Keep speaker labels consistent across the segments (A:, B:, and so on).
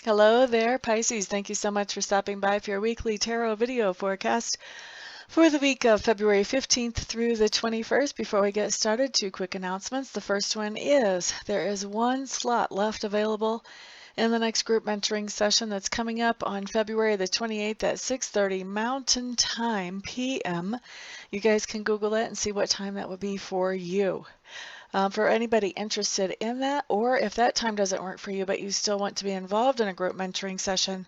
A: Hello there, Pisces. Thank you so much for stopping by for your weekly tarot video forecast for the week of February 15th through the 21st. Before we get started, two quick announcements. The first one is there is one slot left available in the next group mentoring session that's coming up on February the 28th at 6:30 Mountain Time PM. You guys can Google it and see what time that would be for you. For anybody interested in that, or if that time doesn't work for you, but you still want to be involved in a group mentoring session,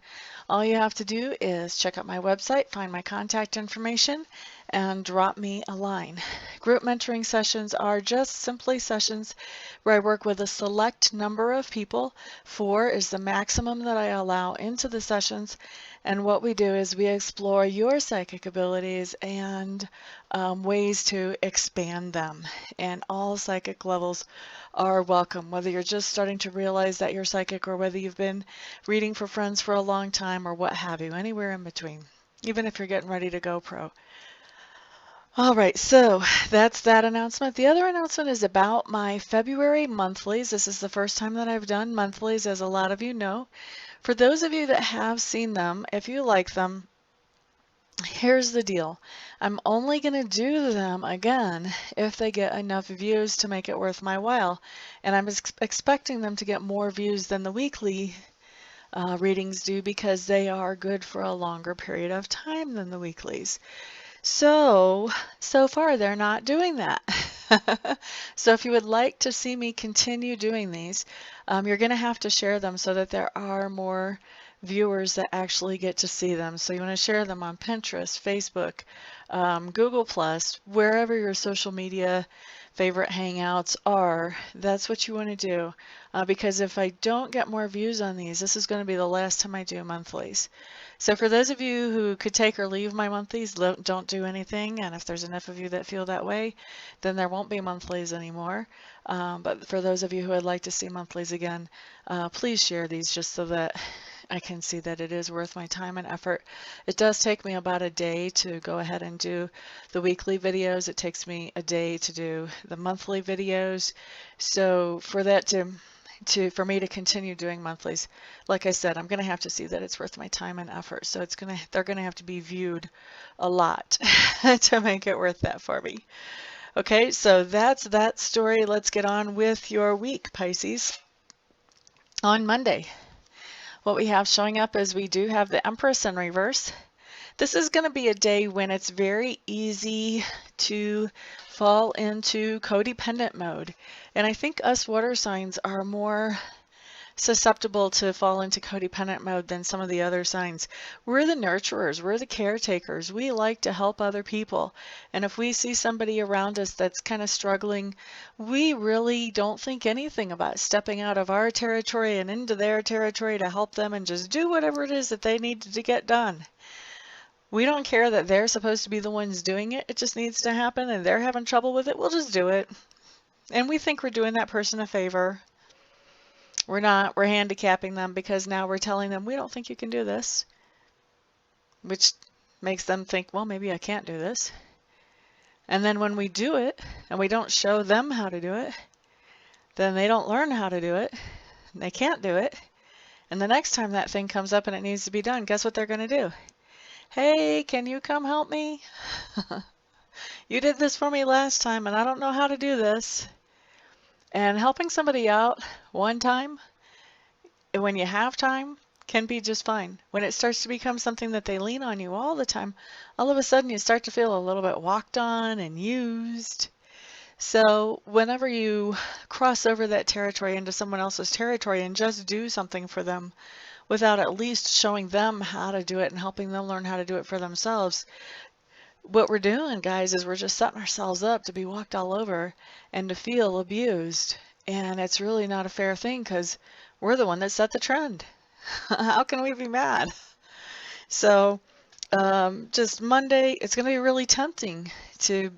A: all you have to do is check out my website, find my contact information, and drop me a line. Group mentoring sessions are just simply sessions where I work with a select number of people. 4 is the maximum that I allow into the sessions. And what we do is we explore your psychic abilities and ways to expand them. And all psychic levels are welcome, whether you're just starting to realize that you're psychic or whether you've been reading for friends for a long time or what have you, anywhere in between, even if you're getting ready to go pro. All right, so that's that announcement. The other announcement is about my February monthlies. This is the first time that I've done monthlies, as a lot of you know. For those of you that have seen them, if you like them, here's the deal. I'm only going to do them again if they get enough views to make it worth my while. And I'm expecting them to get more views than the weekly readings do because they are good for a longer period of time than the weeklies. So far they're not doing that. So if you would like to see me continue doing these, you're going to have to share them so that there are more viewers that actually get to see them. So you want to share them on Pinterest, Facebook, Google+, wherever your social media favorite hangouts are. That's what you want to do. Because if I don't get more views on these, this is going to be the last time I do monthlies. So for those of you who could take or leave my monthlies, don't do anything. And if there's enough of you that feel that way, then there won't be monthlies anymore. But for those of you who would like to see monthlies again, please share these just so that I can see that it is worth my time and effort. It does take me about a day to go ahead and do the weekly videos. It takes me a day to do the monthly videos. So for that for me to continue doing monthlies, like I said, I'm going to have to see that it's worth my time and effort. So they're going to have to be viewed a lot to make it worth that for me. Okay, so that's that story. Let's get on with your week, Pisces. On Monday, what we have showing up is we do have the Empress in reverse. This is going to be a day when it's very easy to fall into codependent mode. And I think us water signs are more susceptible to fall into codependent mode than some of the other signs. We're the nurturers, we're the caretakers. We like to help other people. And if we see somebody around us that's kind of struggling, we really don't think anything about stepping out of our territory and into their territory to help them and just do whatever it is that they need to get done. We don't care that they're supposed to be the ones doing it. It just needs to happen and they're having trouble with it. We'll just do it. And we think we're doing that person a favor. We're not. We're handicapping them because now we're telling them we don't think you can do this, which makes them think, well, maybe I can't do this. And then when we do it and we don't show them how to do it, then they don't learn how to do it. And they can't do it. And the next time that thing comes up and it needs to be done, guess what they're going to do? Hey, can you come help me? You did this for me last time and I don't know how to do this. And helping somebody out one time, when you have time, can be just fine. When it starts to become something that they lean on you all the time, all of a sudden you start to feel a little bit walked on and used. So whenever you cross over that territory into someone else's territory and just do something for them without at least showing them how to do it and helping them learn how to do it for themselves, what we're doing, guys, is we're just setting ourselves up to be walked all over and to feel abused. And it's really not a fair thing because we're the one that set the trend. How can we be mad? So just Monday, it's going to be really tempting to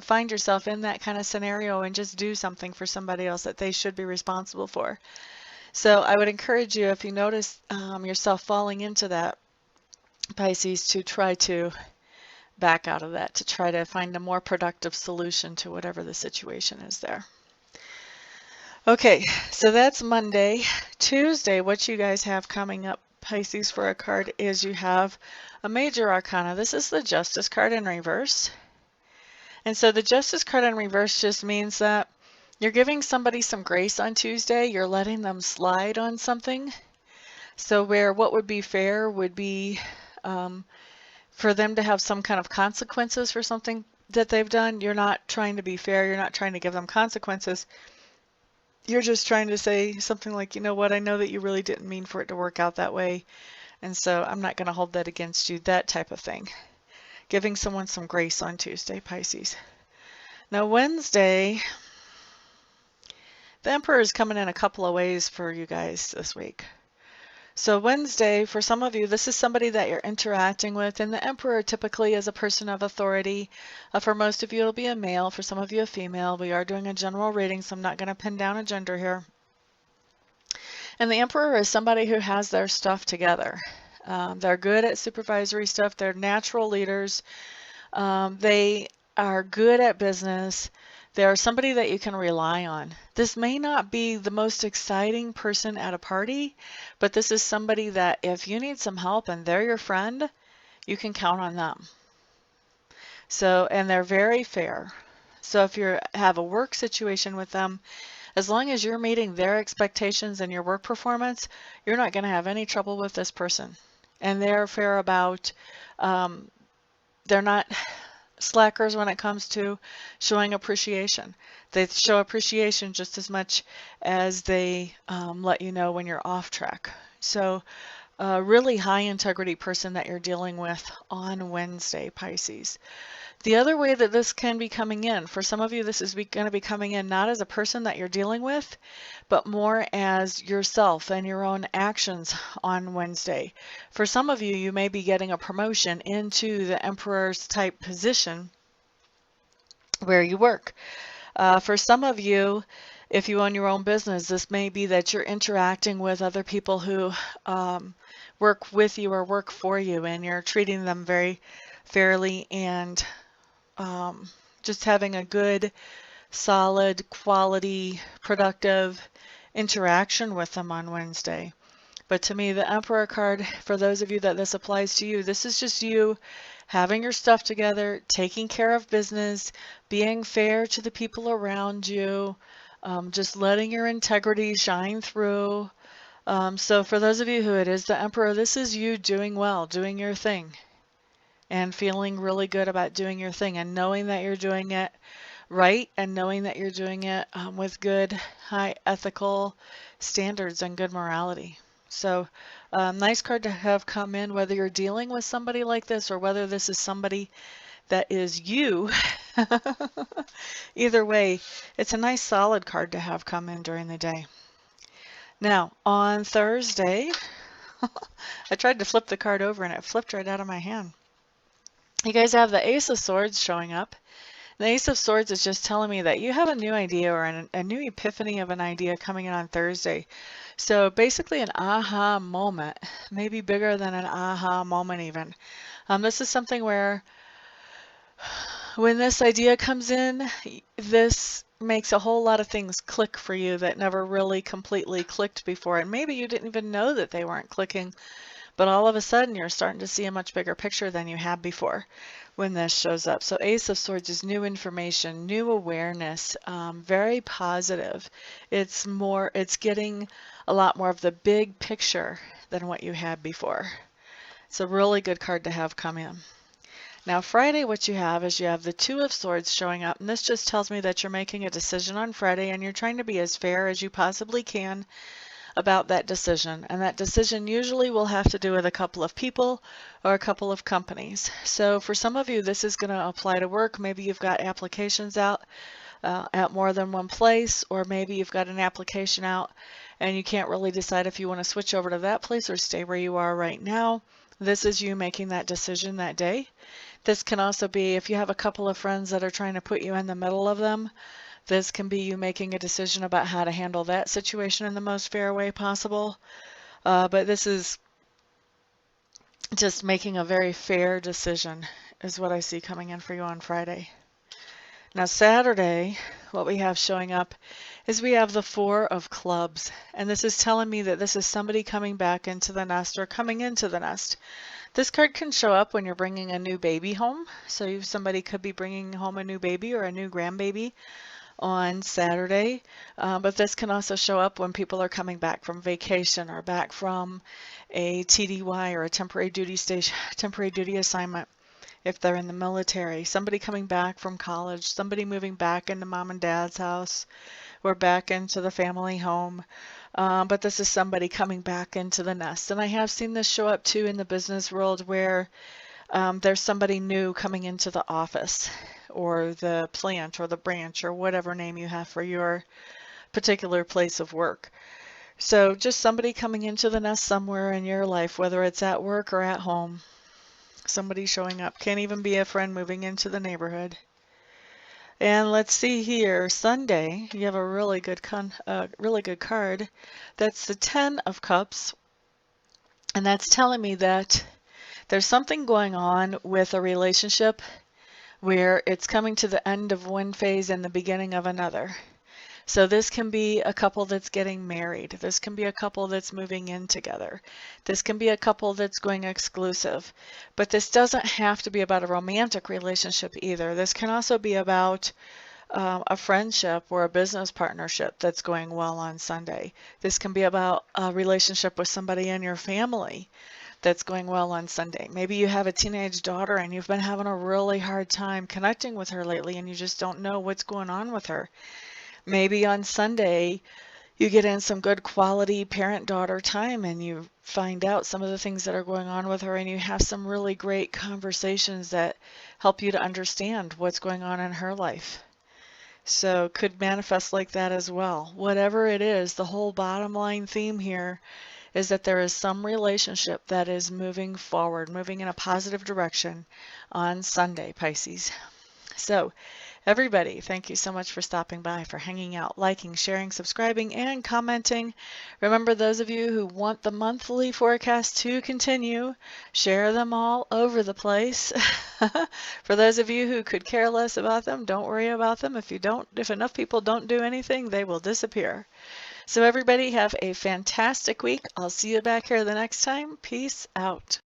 A: find yourself in that kind of scenario and just do something for somebody else that they should be responsible for. So I would encourage you, if you notice yourself falling into that, Pisces, to try to back out of that, to try to find a more productive solution to whatever the situation is there. Okay, so that's Monday. Tuesday, what you guys have coming up, Pisces, for a card is you have a major arcana. This is the Justice card in reverse. And so the Justice card in reverse just means that you're giving somebody some grace on Tuesday. You're letting them slide on something. So where what would be fair would be for them to have some kind of consequences for something that they've done. You're not trying to be fair. You're not trying to give them consequences. You're just trying to say something like, you know what, I know that you really didn't mean for it to work out that way, and so I'm not going to hold that against you, that type of thing. Giving someone some grace on Tuesday, Pisces. Now Wednesday, the Emperor is coming in a couple of ways for you guys this week. So Wednesday, for some of you, this is somebody that you're interacting with, and the Emperor typically is a person of authority. For most of you, it'll be a male. For some of you, a female. We are doing a general reading, so I'm not going to pin down a gender here. And the Emperor is somebody who has their stuff together. They're good at supervisory stuff. They're natural leaders. They are good at business. They're somebody that you can rely on. This may not be the most exciting person at a party, but this is somebody that if you need some help and they're your friend, you can count on them. So, and they're very fair. So if you have a work situation with them, as long as you're meeting their expectations and your work performance, you're not going to have any trouble with this person. And they're fair about, they're not slackers when it comes to showing appreciation. They show appreciation just as much as they let you know when you're off track. So a really high integrity person that you're dealing with on Wednesday, Pisces. The other way that this can be coming in, for some of you, this is going to be coming in not as a person that you're dealing with, but more as yourself and your own actions on Wednesday. For some of you, you may be getting a promotion into the Emperor's type position where you work. For some of you, if you own your own business, this may be that you're interacting with other people who work with you or work for you, and you're treating them very fairly and just having a good, solid, quality, productive interaction with them on Wednesday. But to me, the Emperor card, for those of you that this applies to you, this is just you having your stuff together, taking care of business, being fair to the people around you, just letting your integrity shine through. So for those of you who it is the Emperor, this is you doing well, doing your thing, and feeling really good about doing your thing and knowing that you're doing it right and knowing that you're doing it with good, high ethical standards and good morality. So nice card to have come in, whether you're dealing with somebody like this or whether this is somebody that is you. Either way, it's a nice solid card to have come in during the day. Now, on Thursday, I tried to flip the card over and it flipped right out of my hand. You guys have the Ace of Swords showing up. The Ace of Swords is just telling me that you have a new idea or a new epiphany of an idea coming in on Thursday. So basically an aha moment, maybe bigger than an aha moment even. This is something where when this idea comes in, this makes a whole lot of things click for you that never really completely clicked before. And maybe you didn't even know that they weren't clicking, but all of a sudden you're starting to see a much bigger picture than you had before when this shows up. So Ace of Swords is new information, new awareness, very positive. It's getting a lot more of the big picture than what you had before. It's a really good card to have come in. Now Friday, what you have is you have the Two of Swords showing up, and this just tells me that you're making a decision on Friday and you're trying to be as fair as you possibly can about that decision. And that decision usually will have to do with a couple of people or a couple of companies. So for some of you, this is going to apply to work. Maybe you've got applications out at more than one place, or maybe you've got an application out and you can't really decide if you want to switch over to that place or stay where you are right now. This is you making that decision that day. This can also be if you have a couple of friends that are trying to put you in the middle of them. This can be you making a decision about how to handle that situation in the most fair way possible. But this is just making a very fair decision is what I see coming in for you on Friday. Now Saturday, what we have showing up is we have the Four of Clubs. And this is telling me that this is somebody coming back into the nest or coming into the nest. This card can show up when you're bringing a new baby home. So somebody could be bringing home a new baby or a new grandbaby on Saturday. But this can also show up when people are coming back from vacation or back from a TDY or a temporary duty assignment. If they're in the military, somebody coming back from college, somebody moving back into mom and dad's house or back into the family home. But this is somebody coming back into the nest. And I have seen this show up too in the business world where there's somebody new coming into the office or the plant or the branch or whatever name you have for your particular place of work. So just somebody coming into the nest somewhere in your life, whether it's at work or at home. Somebody showing up. Can't even be a friend moving into the neighborhood. And let's see here, Sunday, you have a really good card. That's the Ten of Cups. And that's telling me that there's something going on with a relationship where it's coming to the end of one phase and the beginning of another. So this can be a couple that's getting married. This can be a couple that's moving in together. This can be a couple that's going exclusive. But this doesn't have to be about a romantic relationship either. This can also be about a friendship or a business partnership that's going well on Sunday. This can be about a relationship with somebody in your family that's going well on Sunday. Maybe you have a teenage daughter and you've been having a really hard time connecting with her lately and you just don't know what's going on with her. Maybe on Sunday you get in some good quality parent-daughter time and you find out some of the things that are going on with her and you have some really great conversations that help you to understand what's going on in her life. So could manifest like that as well. Whatever it is, the whole bottom line theme here is that there is some relationship that is moving forward, moving in a positive direction on Sunday, Pisces. So everybody, thank you so much for stopping by, for hanging out, liking, sharing, subscribing, and commenting. Remember, those of you who want the monthly forecast to continue, share them all over the place. For those of you who could care less about them, don't worry about them. If enough people don't do anything, they will disappear. So everybody have a fantastic week. I'll see you back here the next time. Peace out.